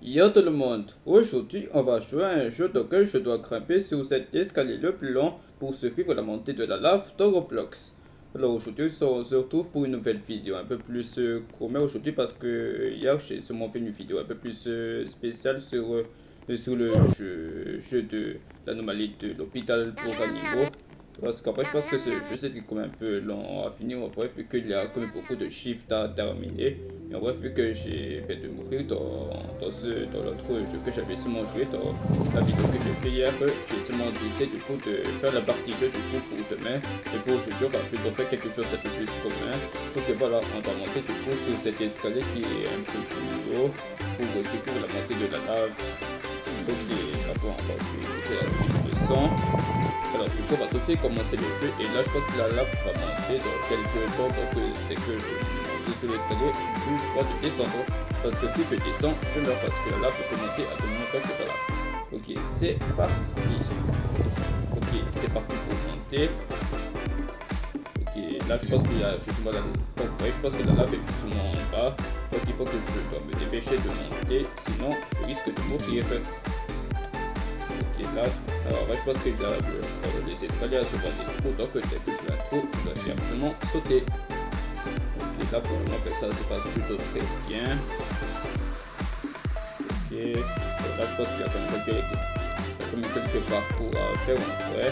Yo tout le monde, aujourd'hui on va jouer à un jeu dans lequel je dois grimper sur cet escalier le plus long pour suivre la montée de la lave dans Roblox. Alors aujourd'hui on se retrouve pour une nouvelle vidéo un peu plus gourmet aujourd'hui parce que hier j'ai seulement fait une vidéo un peu plus spéciale sur le jeu de l'anomalie de l'hôpital pour animaux. Parce qu'après je pense que ce jeu c'est quand même un peu long à finir en vrai vu qu'il y a quand même beaucoup de chiffres à terminer. Et en vrai vu que j'ai fait de mourir dans l'autre jeu que j'avais seulement joué dans la vidéo que j'ai fait hier, j'ai seulement décidé du coup de faire la partie jeu du coup pour demain. Et pour aujourd'hui on va plutôt faire quelque chose d'un peu plus commun. Donc voilà, on va monter du coup sur cet escalier qui est un peu plus haut pour secourir la montée de la lave. Ok, d'abord on va utiliser la pile de sang. Alors du coup on va tout de suite commencer le jeu et là je pense que la lave va monter dans quelques temps donc dès que je monte sur l'escalier je vais pouvoir descendre parce que si je descends je meurs parce que la lave peut monter à tout moment tant que voilà. Ok c'est parti. Ok c'est parti pour monter. Ok là je pense qu'il y a justement la je pense que la lave est justement en bas donc il faut que je dois me dépêcher de monter sinon je risque de mourir. Ok là, alors là je pense qu'il y a des escaliers à souvent des trous, donc dès que je vois un trou, je dois directement sauter. Ok là pour le moment ça se passe plutôt très bien. Ok, là je pense qu'il y a quand même quelques parcours à faire en vrai.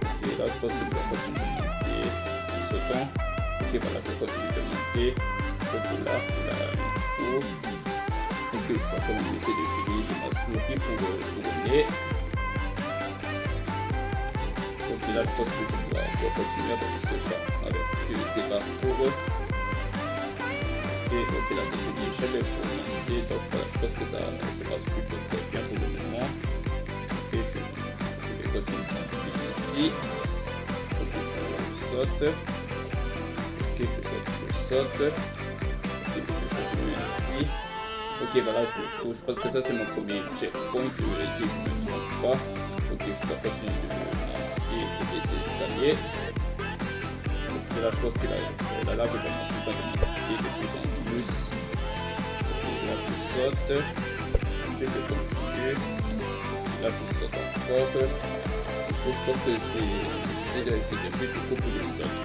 Ok là je pense que je dois continuer de monter en sautant. Ok voilà je continue de monter. Ok là il y a un trou. Ok je dois quand même essayer d'utiliser ma souris pour tourner. Ok là je pense que je dois continuer avec ces parcours. Et ok là j'ai des échelles pour monter donc voilà je pense que ça se passe plutôt très bien pour le moment. Ok je vais continuer de monter ici. Ok je saute. Ok je saute. Ok je vais continuer ici. Ok voilà je pense que ça c'est mon premier checkpoint si je ne me trompe pas. Ok je dois continuer de monter et baisser l'escalier. Ok là je pense que la lave commence tout à monter de plus en plus. Ok là je saute. Ensuite je continue. Là je saute encore. Donc je pense que c'est de fait du coup pour les autres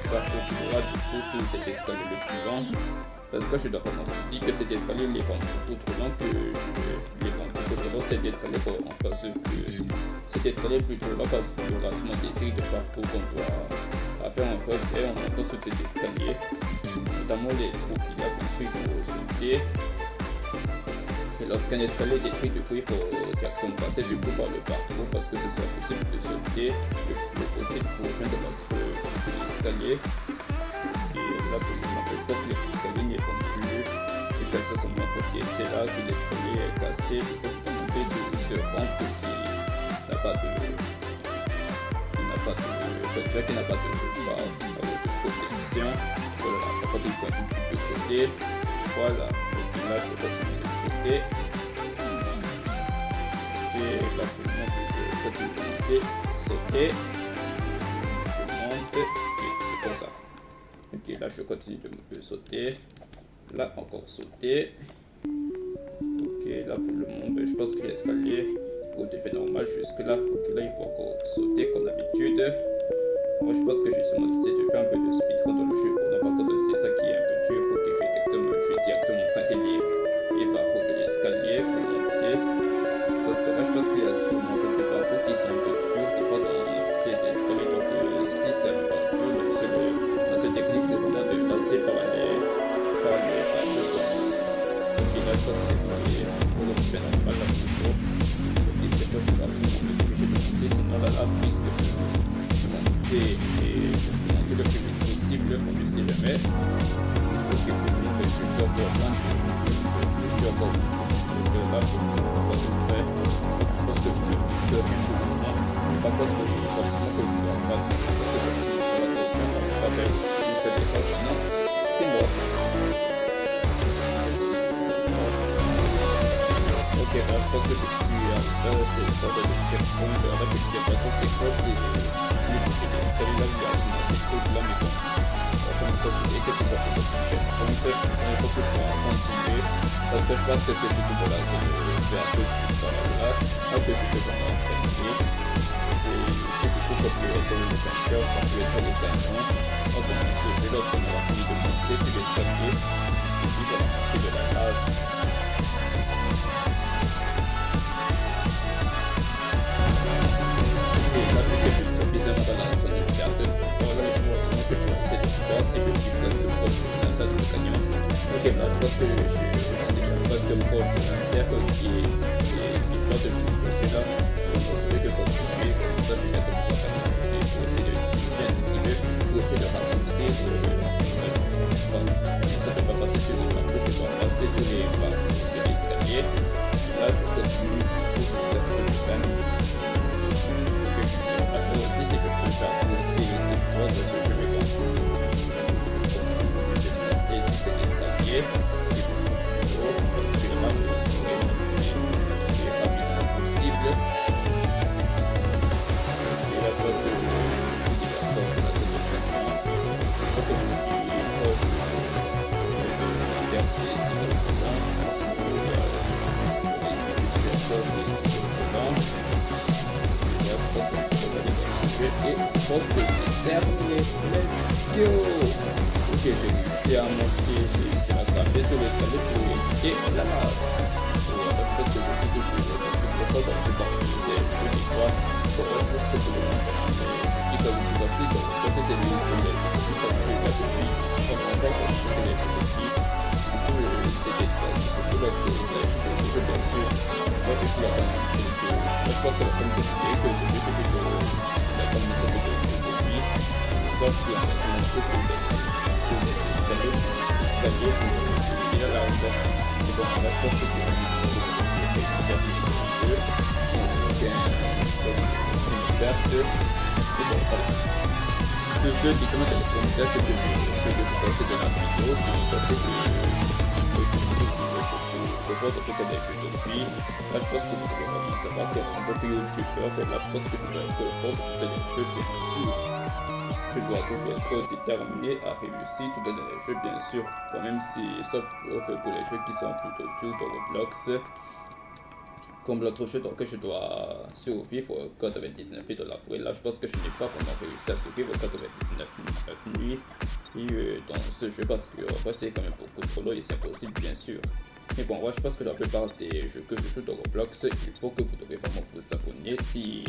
parcours qui aura du coup sur cet escalier le plus long. Parce que je dois vraiment dire que cet escalier il est vraiment beaucoup trop long que il est vraiment beaucoup trop long cet escalier parce que cet escalier est plutôt long parce qu'il y aura souvent des séries de parcours qu'on doit faire en fait et en montant sur cet escalier. Notamment les trous qu'il y a bien sûr il faut sauter. Et lorsqu'un escalier est détruit du coup il faut directement passer du coup par le parcours parce que ce sera possible de sauter le plus possible pour rejoindre notre escalier. Et là pour le moment je pense que l'escalier n'est pas plus efficace à son moment. Ok c'est là que l'escalier est cassé. Du coup je peux monter sur ce rampe qui n'a pas de barre de protection. Voilà à partir du point tu peux sauter. Voilà donc là je peux continuer de sauter. Et là pour le moment je continue de monter, sauter. Je monte et c'est comme ça. Ok, là je continue de sauter. Là encore sauter. Ok, là pour le moment, je pense que l'escalier est fait normal jusque là. Ok, là il faut encore sauter comme d'habitude. Moi je pense que j'ai seulement décidé de faire un peu de speedrun dans le jeu. Bon, par contre, c'est ça qui est un peu dur. Faut que je vais directement emprunter les barreaux de l'escalier pour monter. Parce que là je pense qu'il y a souvent quelques parcours qui sont un peu durs des fois dans ces escaliers. Donc si c'est un peu dur, la seule technique c'est vraiment de passer par les barreaux. Ok là je pense que l'escalier pour le fait normal là toujours. Ok c'est pas je dois absolument m'obliger de monter sinon la lave risque de monter et de monter le plus vite possible on ne sait jamais. Ok pour le moment je suis encore loin. Je suis encore là pour le faire. Donc je pense que je ne risque rien pour le moment. Par contre il faut absolument que je ne dois pas faire attention à pas faire une seule étape sinon c'est mort. Ok, là, je pense que je suis c'est une sorte de checkpoint. En fait, je ne sais pas trop c'est quoi, c'est l'escalier là, il y a ce truc là, mais bon. comme considérer que c'est sorti de prochaine. Donc, il faut que je continue parce que je pense que cette vidéo-là, c'est de faire un peu de là, un peu de comment terminer. C'est du coup comme le retour de vainqueur, comme le retour de gagnant. On va commencer lorsqu'on aura fini de monter sur l'escalier. Il suffit de monter de la lave. Et là, vu que je suis suffisamment dans la zone de garde, voilà la promotion que je vais essayer de voir si je suis presque proche de la salle de gagnant. Ok, bah je pense que je suis déjà presque proche de la terre qui flotte juste au là. Donc je vais continuer, comme ça je vais mettre mon temps pour essayer de utiliser un petit peu, pour essayer de raccourcir donc ça ne peut pas passer sur les marques, je dois passer sur les marques de l'escalier. Là je continue jusqu'à ce que je gagne. Après aussi, si je peux faire pousser les portes, je vais continuer sur cet escalier. Et je vais parce que les marques pourraient monter le plus rapidement possible. Et là, je pense que je suis d'accord dans cette option. Sauf que je suis proche de la perte des cycles. Et je pense que c'est terminé. Let's go! Ok, j'ai réussi à monter, j'ai réussi à grimper sur l'escalier pour éviter la lave. Je pense que je suis toujours dans le temps c'est une fois. Je pense que tout le monde il faut vous passer, donc je pense que c'est une problème. Parce que là, depuis, on va encore construire les petits. Surtout ces escaliers, surtout lorsque il s'agit de jeux, bien sûr. Moi, je suis là je pense que la première décidé que je vais s'occuper de la commission de lui, sauf qu'il y a un peu sur les escaliers pour finir la raison. Et donc, là, je pense que c'est un service de jeu, qui est une perte. Et donc, voilà. De ce, dites-moi dans les commentaires ce que vous pensez de la vidéo, ce que vous pensez de voir de côté des jeux depuis. Là, je pense que vous devez vraiment savoir qu'en tant que youtubeur, là, je pense que tu dois être fort de côté des jeux, bien sûr. Tu dois toujours être déterminé à réussir tout dans les jeux, bien sûr. Quand même si, sauf pour les jeux qui sont plutôt durs de Roblox. Comme l'autre jeu dans lequel je dois survivre 99 nuits de la forêt. Là, je pense que je n'ai pas vraiment réussi à survivre 99 nuits dans ce jeu parce que c'est quand même beaucoup trop long et c'est impossible, bien sûr. Mais bon, ouais, je pense que la plupart des jeux que je joue dans Roblox, il faut que vous devez vraiment vous abonner si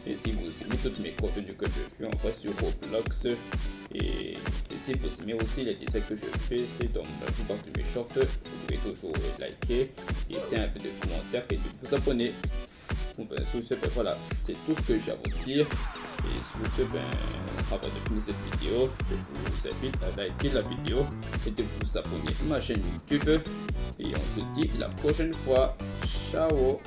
vous aimez toutes mes contenus que je fais en vrai sur Roblox. Et si vous aimez aussi les dessins que je fais dans la plupart de mes shorts, vous pouvez toujours liker, laisser un peu de commentaires et de vous abonner. Bon, ben, sur ce, ben, voilà, c'est tout ce que j'ai à vous dire. Et sur ce, ben, avant de finir cette vidéo, je vous invite à liker la vidéo et de vous abonner à ma chaîne YouTube. Et on se dit la prochaine fois. Ciao!